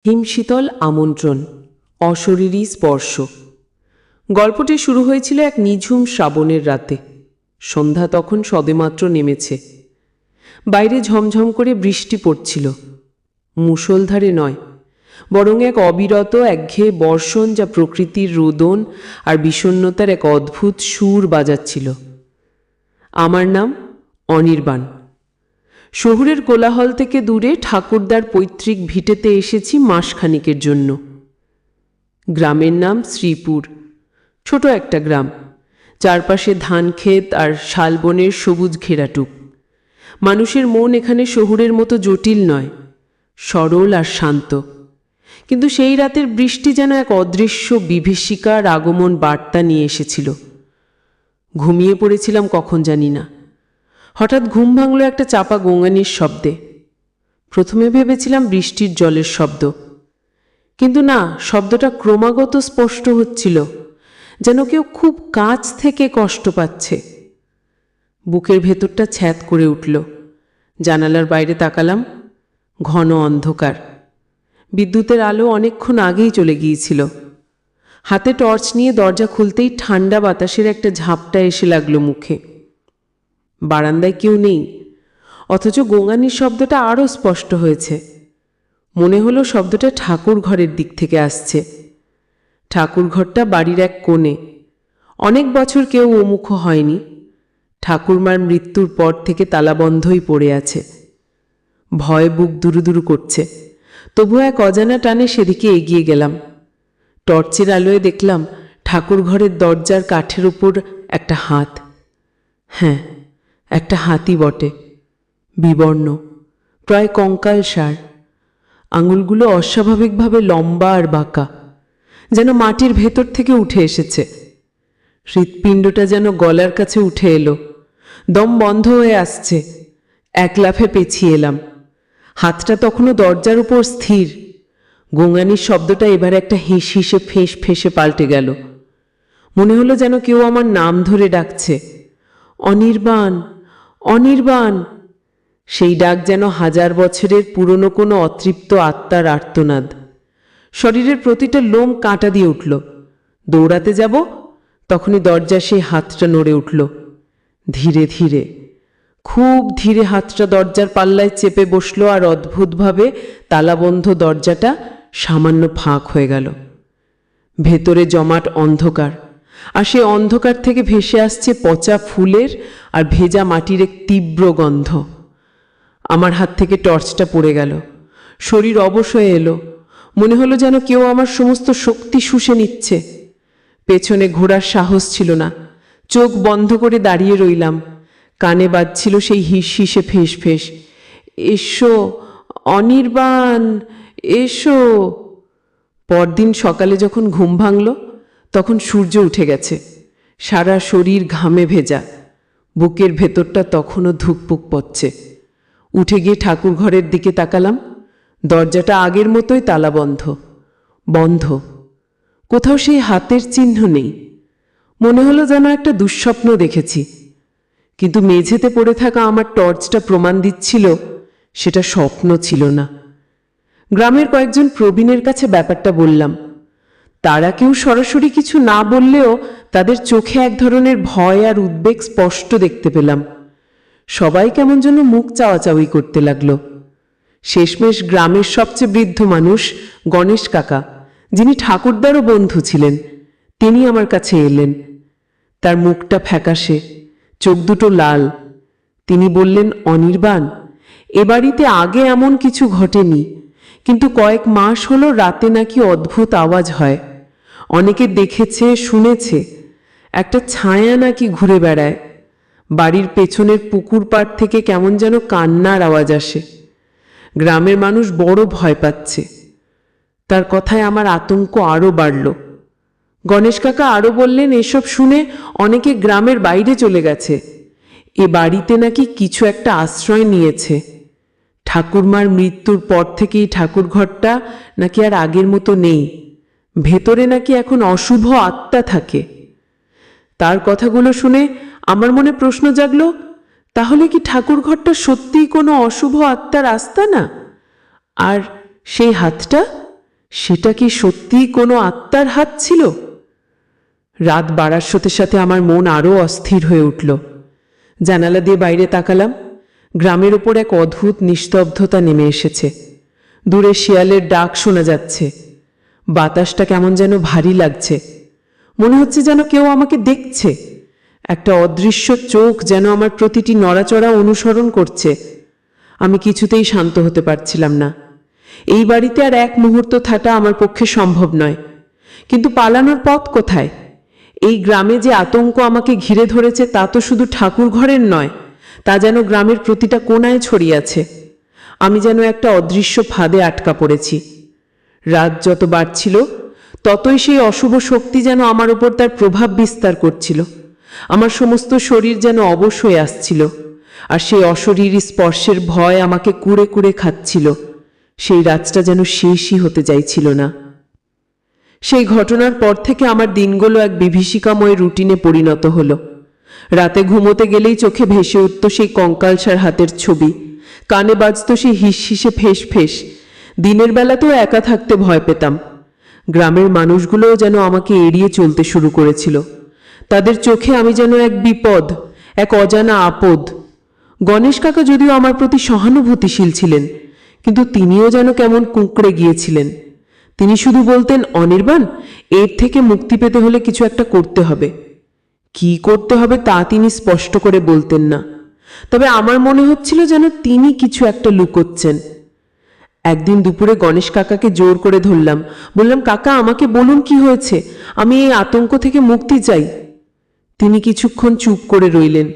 হিমশীতল আমন্ত্রণ, অশরীরী স্পর্শ। গল্পটি শুরু হয়েছিল এক নিঝুম শ্রাবণের রাতে। সন্ধ্যা তখন সবেমাত্র নেমেছে। বাইরে ঝমঝম করে বৃষ্টি পড়ছিল। মুষলধারে নয়, বরং এক অবিরত একঘেয়ে বর্ষণ, যা প্রকৃতির রোদন আর বিষণ্ণতার এক অদ্ভুত সুর বাজাচ্ছিল। আমার নাম অনির্বাণ। শহুরের কোলাহল থেকে দূরে ঠাকুরদার পৈতৃক ভিটেতে এসেছি মাসখানিকের জন্য। গ্রামের নাম শ্রীপুর। ছোট একটা গ্রাম, চারপাশে ধানক্ষেত আর শালবনের সবুজ ঘেরাটুক। মানুষের মন এখানে শহুরের মতো জটিল নয়, সরল আর শান্ত। কিন্তু সেই রাতের বৃষ্টি যেন এক অদৃশ্য বিভীষিকার আগমন বার্তা নিয়ে এসেছিল। ঘুমিয়ে পড়েছিলাম কখন জানি না। হঠাৎ ঘুম ভাঙল একটা চাপা গোঙানির শব্দে। প্রথমে ভেবেছিলাম বৃষ্টির জলের শব্দ, কিন্তু না, শব্দটা ক্রমাগত স্পষ্ট হচ্ছিল, যেন কেউ খুব কাছ থেকে কষ্ট পাচ্ছে। বুকের ভেতরটা ছ্যাঁত করে উঠল। জানালার বাইরে তাকালাম, ঘন অন্ধকার। বিদ্যুতের আলো অনেকক্ষণ আগেই চলে গিয়েছিল। হাতে টর্চ নিয়ে দরজা খুলতেই ঠান্ডা বাতাসের একটা ঝাপটা এসে লাগলো মুখে। বারান্দায় কেউ নেই, অথচ গোঙানির শব্দটা আরও স্পষ্ট হয়েছে। মনে হলো শব্দটা ঠাকুর ঘরের দিক থেকে আসছে। ঠাকুর ঘরটা বাড়ির এক কোণে। অনেক বছর কেউ ওমুখ হয়নি। ঠাকুরমার মৃত্যুর পর থেকে তালাবন্ধই পড়ে আছে। ভয়ে বুক দুরুদুরু করছে, তবু এক অজানা টানে সেদিকে এগিয়ে গেলাম। টর্চের আলোয় দেখলাম ঠাকুর ঘরের দরজার কাঠের উপর একটা হাত। হ্যাঁ, একটা হাতি বটে, বিবর্ণ, প্রায় কঙ্কালসার। আঙুলগুলো অস্বাভাবিকভাবে লম্বা আর বাঁকা, যেন মাটির ভেতর থেকে উঠে এসেছে। হৃৎপিণ্ডটা যেন গলার কাছে উঠে এলো, দম বন্ধ হয়ে আসছে। এক লাফে পেছিয়ে এলাম। হাতটা তখনও দরজার উপর স্থির। গোঙানির শব্দটা এবার একটা হিস হিসে ফেঁস ফেঁসে পাল্টে গেল। মনে হলো যেন কেউ আমার নাম ধরে ডাকছে, অনির্বাণ, অনির্বাণ। সেই ডাক যেন হাজার বছরের পুরনো কোনো অতৃপ্ত আত্মার আর্তনাদ। শরীরের প্রতিটা লোম কাঁটা দিয়ে উঠল। দৌড়াতে যাব, তখনই দরজা সেই হাতটা নড়ে উঠল। ধীরে ধীরে, খুব ধীরে হাতটা দরজার পাল্লায় চেপে বসলো, আর অদ্ভুতভাবে তালাবন্ধ দরজাটা সামান্য ফাঁক হয়ে গেল। ভেতরে জমাট অন্ধকার, আর সে অন্ধকার থেকে ভেসে আসছে পচা ফুলের আর ভেজা মাটির এক তীব্র গন্ধ। আমার হাত থেকে টর্চটা পড়ে গেল। শরীর অবশ হয়ে এলো। মনে হলো যেন কেউ আমার সমস্ত শক্তি শুষে নিচ্ছে। পেছনে ঘোরার সাহস ছিল না। চোখ বন্ধ করে দাঁড়িয়ে রইলাম। কানে বাজছিল সেই হিস হিসে ফেঁস ফেঁস, এসো অনির্বাণ, এসো। পরদিন সকালে যখন ঘুম ভাঙল, তখন সূর্য উঠে গেছে। সারা শরীর ঘামে ভেজা। বুকের ভেতরটা তখনও ধুকপুক পড়ছে। উঠে গিয়ে ঠাকুর ঘরের দিকে তাকালাম। দরজাটা আগের মতোই তালাবন্ধ, বন্ধ। কোথাও সেই হাতের চিহ্ন নেই। মনে হলো যেন একটা দুঃস্বপ্ন দেখেছি। কিন্তু মেঝেতে পড়ে থাকা আমার টর্চটা প্রমাণ দিচ্ছিল সেটা স্বপ্ন ছিল না। গ্রামের কয়েকজন প্রবীণের কাছে ব্যাপারটা বললাম। তারা কেউ সরাসরি কিছু না বললেও তাদের চোখে এক ধরনের ভয় আর উদ্বেগ স্পষ্ট দেখতে পেলাম। সবাই কেমন যেন মুখ চাওয়াচাওয়ি করতে লাগলো। শেষমেশ গ্রামের সবচেয়ে বৃদ্ধ মানুষ গণেশ কাকা, যিনি ঠাকুরদারও বন্ধু ছিলেন, তিনি আমার কাছে এলেন। তার মুখটা ফ্যাকাশে, চোখ দুটো লাল। তিনি বললেন, অনির্বাণ, এ বাড়িতে আগে এমন কিছু ঘটেনি, কিন্তু কয়েক মাস হলো রাতে নাকি অদ্ভুত আওয়াজ হয়। অনেকে দেখেছে, শুনেছে। একটা ছায়া নাকি ঘুরে বেড়ায়। বাড়ির পেছনের পুকুর পাড় থেকে কেমন যেন কান্নার আওয়াজ আসে। গ্রামের মানুষ বড় ভয় পাচ্ছে। তার কথায় আমার আতঙ্ক আরও বাড়ল। গণেশ কাকা আরও বললেন, এসব শুনে অনেকে গ্রামের বাইরে চলে গেছে। এ বাড়িতে নাকি কিছু একটা আশ্রয় নিয়েছে। ঠাকুরমার মৃত্যুর পর থেকেই ঠাকুর ঘরটা নাকি আর আগের মতো নেই। ভেতরে নাকি এখন অশুভ আত্মা থাকে। তার কথাগুলো শুনে আমার মনে প্রশ্ন জাগলো, তাহলে কি ঠাকুর ঘরটা সত্যিই কোনো অশুভ আত্মার আস্তানা? আর সেই হাতটা সেটা কি সত্যিই কোনো আত্মার হাত ছিল? রাত বাড়ার সাথে সাথে আমার মন আরও অস্থির হয়ে উঠল। জানালা দিয়ে বাইরে তাকালাম। গ্রামের ওপর এক অদ্ভুত নিস্তব্ধতা নেমে এসেছে। দূরে শিয়ালের ডাক শোনা যাচ্ছে। বাতাসটা কেমন যেন ভারী লাগছে। মনে হচ্ছে যেন কেউ আমাকে দেখছে। একটা অদৃশ্য চোখ যেন আমার প্রতিটি নড়াচড়া অনুসরণ করছে। আমি কিছুতেই শান্ত হতে পারছিলাম না। এই বাড়িতে আর এক মুহূর্ত থাকা আমার পক্ষে সম্ভব নয়। কিন্তু পালানোর পথ কোথায়? এই গ্রামে যে আতঙ্ক আমাকে ঘিরে ধরেছে তা তো শুধু ঠাকুর ঘরের নয়, তা যেন গ্রামের প্রতিটা কোণায় ছড়িয়ে আছে। আমি যেন একটা অদৃশ্য ফাঁদে আটকা পড়েছি। রাত যত বাড়ছিল ততই সেই অশুভ শক্তি যেন আমার উপর তার প্রভাব বিস্তার করছিল। আমার সমস্ত শরীর যেন অবশ হয়ে আসছিল, আর সেই অশরীরী স্পর্শের ভয় আমাকে কুড়ে কুড়ে খাচ্ছিল। সেই রাতটা যেন শেষই হতে চাইছিল না। সেই ঘটনার পর থেকে আমার দিনগুলো এক বিভীষিকাময় রুটিনে পরিণত হলো। রাতে ঘুমোতে গেলেই চোখে ভেসে উঠত সেই কঙ্কালসার হাতের ছবি, কানে বাজত সেই হিসহিসে ফেস ফেস। দিনের বেলাতেও একা থাকতে ভয় পেতাম। গ্রামের মানুষগুলোও যেন আমাকে এড়িয়ে চলতে শুরু করেছিল। তাদের চোখে আমি যেন এক বিপদ, এক অজানা আপদ। গণেশ কাকা যদিও আমার প্রতি সহানুভূতিশীল ছিলেন, কিন্তু তিনিও যেন কেমন কুঁকড়ে গিয়েছিলেন। তিনি শুধু বলতেন, অনির্বাণ, এর থেকে মুক্তি পেতে হলে কিছু একটা করতে হবে। কি করতে হবে তা তিনি স্পষ্ট করে বলতেন না, তবে আমার মনে হচ্ছিল যেন তিনি কিছু একটা লুকোচ্ছেন। একদিন দুপুরে গণেশ কাকাকে জোর করে ধরলাম। বললাম, কাকা, আমাকে বলুন কি হয়েছে, আমি এই আতঙ্ক থেকে মুক্তি চাই। তিনি কিছুক্ষণ চুপ করে রইলেন।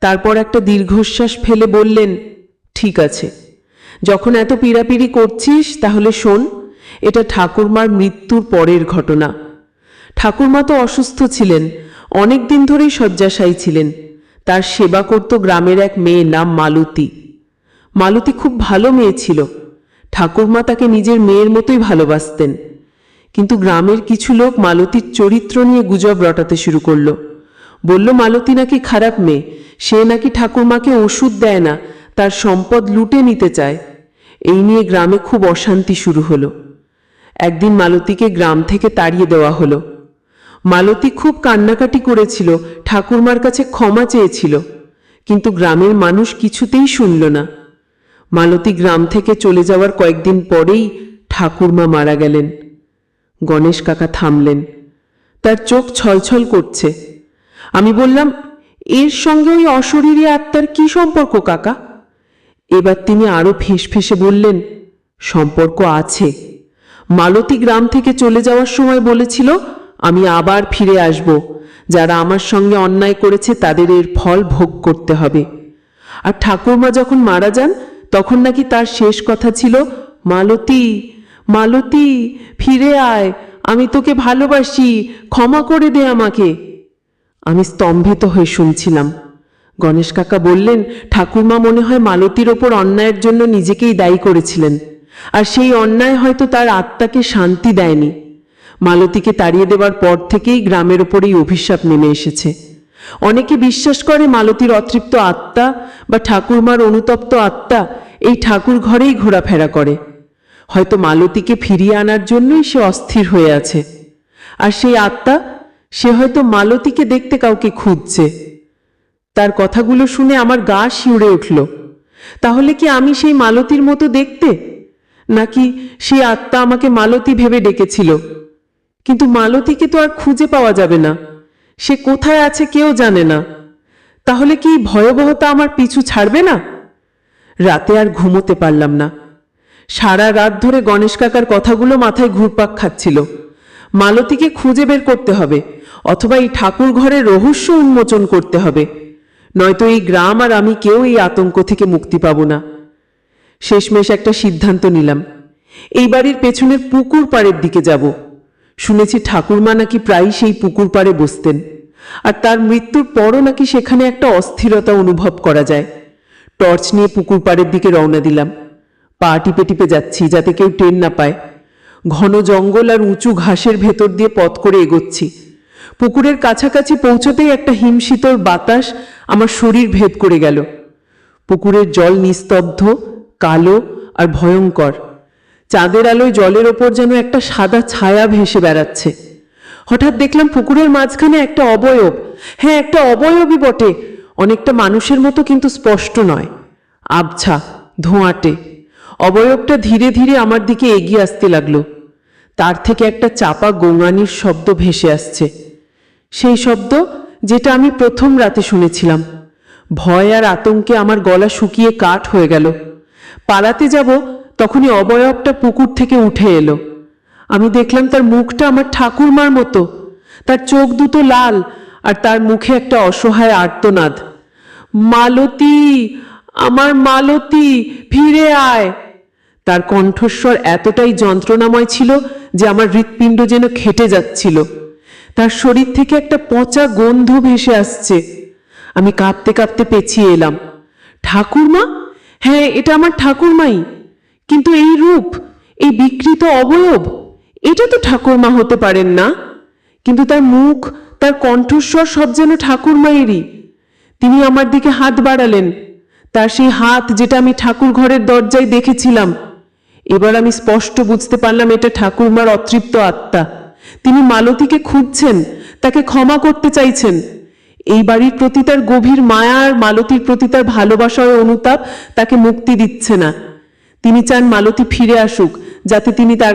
তারপর একটা দীর্ঘশ্বাস ফেলে বললেন, ঠিক আছে, যখন এত পীড়াপিড়ি করছিস তাহলে শোন, এটা ঠাকুরমার মৃত্যুর পরের ঘটনা। ঠাকুরমা তো অসুস্থ ছিলেন, অনেক দিন ধরেই শয্যাশায়ী ছিলেন। তার সেবা করত গ্রামের এক মেয়ে, নাম মালতী। মালতী খুব ভালো মেয়ে ছিল। ঠাকুরমা তাকে নিজের মেয়ের মতোই ভালোবাসতেন। কিন্তু গ্রামের কিছু লোক মালতীর চরিত্র নিয়ে গুজব রটাতে শুরু করলো। বলল, মালতী নাকি খারাপ মেয়ে, সে নাকি ঠাকুরমাকে ওষুধ দেয় না, তার সম্পদ লুটে নিতে চায়। এই নিয়ে গ্রামে খুব অশান্তি শুরু হলো। একদিন মালতীকে গ্রাম থেকে তাড়িয়ে দেওয়া হলো। মালতী খুব কান্নাকাটি করেছিল, ঠাকুরমার কাছে ক্ষমা চেয়েছিল, কিন্তু গ্রামের মানুষ কিছুতেই শুনল না। মালতী গ্রাম থেকে চলে যাওয়ার কয়েকদিন পরেই ঠাকুরমা মারা গেলেন। গণেশ কাকা থামলেন। তার চোখ ছলছল করছে। আমি বললাম, এর সঙ্গে ওই অশরীরী আত্মার কি সম্পর্ক কাকা? এবার তিনি আরো ফেঁসে বললেন, সম্পর্ক আছে। মালতী গ্রাম থেকে চলে যাওয়ার সময় বলেছিল, আমি আবার ফিরে আসব, যারা আমার সঙ্গে অন্যায় করেছে তাদের এর ফল ভোগ করতে হবে। আর ঠাকুরমা যখন মারা যান তখন নাকি তার শেষ কথা ছিল, মালতী, মালতী, ফিরে আয়, আমি তোকে ভালোবাসি, ক্ষমা করে দে আমাকে। আমি স্তম্ভিত হয়ে শুনছিলাম। গণেশ কাকা বললেন, ঠাকুরমা মনে হয় মালতীর ওপর অন্যায়ের জন্য নিজেকেই দায়ী করেছিলেন, আর সেই অন্যায় হয়তো তার আত্মাকে শান্তি দেয়নি। মালতীকে তাড়িয়ে দেওয়ার পর থেকেই গ্রামের ওপরেই অভিশাপ নেমে এসেছে। অনেকে বিশ্বাস করে মালতীর অতৃপ্ত আত্মা বা ঠাকুরমার অনুতপ্ত আত্মা এই ঠাকুর ঘরেই ঘোরাফেরা করে। হয়তো মালতীকে ফিরিয়ে আনার জন্যই সে অস্থির হয়ে আছে, আর সেই আত্মা, সে হয়তো মালতীকে দেখতে কাউকে খুঁজছে। তার কথাগুলো শুনে আমার গা শিউরে উঠল। তাহলে কি আমি সেই মালতীর মতো দেখতে, নাকি সেই আত্মা আমাকে মালতী ভেবে ডেকেছিল? কিন্তু মালতীকে তো আর খুঁজে পাওয়া যাবে না, সে কোথায় আছে কেউ জানে না। তাহলে কি ভয়াবহতা আমার পিছু ছাড়বে না? রাতে আর ঘুমোতে পারলাম না। সারা রাত ধরে গণেশ কাকার কথাগুলো মাথায় ঘুরপাক খাচ্ছিল। মালতীকে খুঁজে বের করতে হবে, অথবা এই ঠাকুর ঘরের রহস্য উন্মোচন করতে হবে, নয়তো এই গ্রাম আর আমি কেউ এই আতঙ্ক থেকে মুক্তি পাব না। শেষমেশ একটা সিদ্ধান্ত নিলাম, এই বাড়ির পেছনের পুকুর পাড়ের দিকে যাব। শুনেছি ঠাকুরমা নাকি প্রায়ই সেই পুকুর পাড়ে বসতেন, আর তার মৃত্যুর পরও নাকি সেখানে একটা অস্থিরতা অনুভব করা যায়। টর্চ নিয়ে পুকুর পাড়ের দিকে রওনা দিলাম। পা টিপে টিপে যাচ্ছি যাতে কেউ টের না পায়। ঘন জঙ্গল আর উঁচু ঘাসের ভেতর দিয়ে পথ করে এগোচ্ছি। পুকুরের কাছাকাছি পৌঁছতেই একটা হিমশীতল বাতাস আমার শরীর ভেদ করে গেল। পুকুরের জল নিস্তব্ধ, কালো আর ভয়ঙ্কর। চাঁদের আলোয় জলের ওপর যেন একটা সাদা ছায়া ভেসে বেড়াচ্ছে। হঠাৎ দেখলাম পুকুরের মাঝখানে একটা অবয়ব। হ্যাঁ, একটা অবয়বই বটে, অনেকটা মানুষের মতো, কিন্তু স্পষ্ট নয়, আবছা, ধোঁয়াটে। অবয়বটা ধীরে ধীরে আমার দিকে এগিয়ে আসতে লাগলো। তার থেকে একটা চাপা গোঙানির শব্দ ভেসে আসছে, সেই শব্দ যেটা আমি প্রথম রাতে শুনেছিলাম। ভয় আর আতঙ্কে আমার গলা শুকিয়ে কাঠ হয়ে গেল। পালাতে যাব, তখনই অবয়বটা পুকুর থেকে উঠে এলো। আমি দেখলাম তার মুখটা আমার ঠাকুরমার মতো, তার চোখ দুটো লাল, আর তার মুখে একটা অসহায় আর্তনাদ, মালতী, আমার মালতী, ফিরে আয়। তার কণ্ঠস্বর এতটাই যন্ত্রণাময় ছিল যে আমার হৃৎপিণ্ড যেন খেটে যাচ্ছিল। তার শরীর থেকে একটা পচা গন্ধ ভেসে আসছে। আমি কাঁপতে কাঁপতে পেছিয়ে এলাম। ঠাকুরমা? হ্যাঁ, এটা আমার ঠাকুরমাই, কিন্তু এই রূপ, এই বিকৃত অবয়ব, এটা তো ঠাকুরমা হতে পারেন না। কিন্তু তার মুখ, তার কণ্ঠস্বর সব যেন ঠাকুরমায়েরই। তিনি আমার দিকে হাত বাড়ালেন, তার সেই হাত যেটা আমি ঠাকুর ঘরের দরজায় দেখেছিলাম। এবার আমি স্পষ্ট বুঝতে পারলাম এটা ঠাকুরমার অতৃপ্ত আত্মা। তিনি মালতীকে খুঁজছেন, তাকে ক্ষমা করতে চাইছেন। এই বাড়ির প্রতি তার গভীর মায়া আর মালতীর প্রতি তার ভালোবাসা ও অনুতাপ তাকে মুক্তি দিচ্ছে না। তিনি চান মালতী ফিরে আসুক, যাতে তিনি তার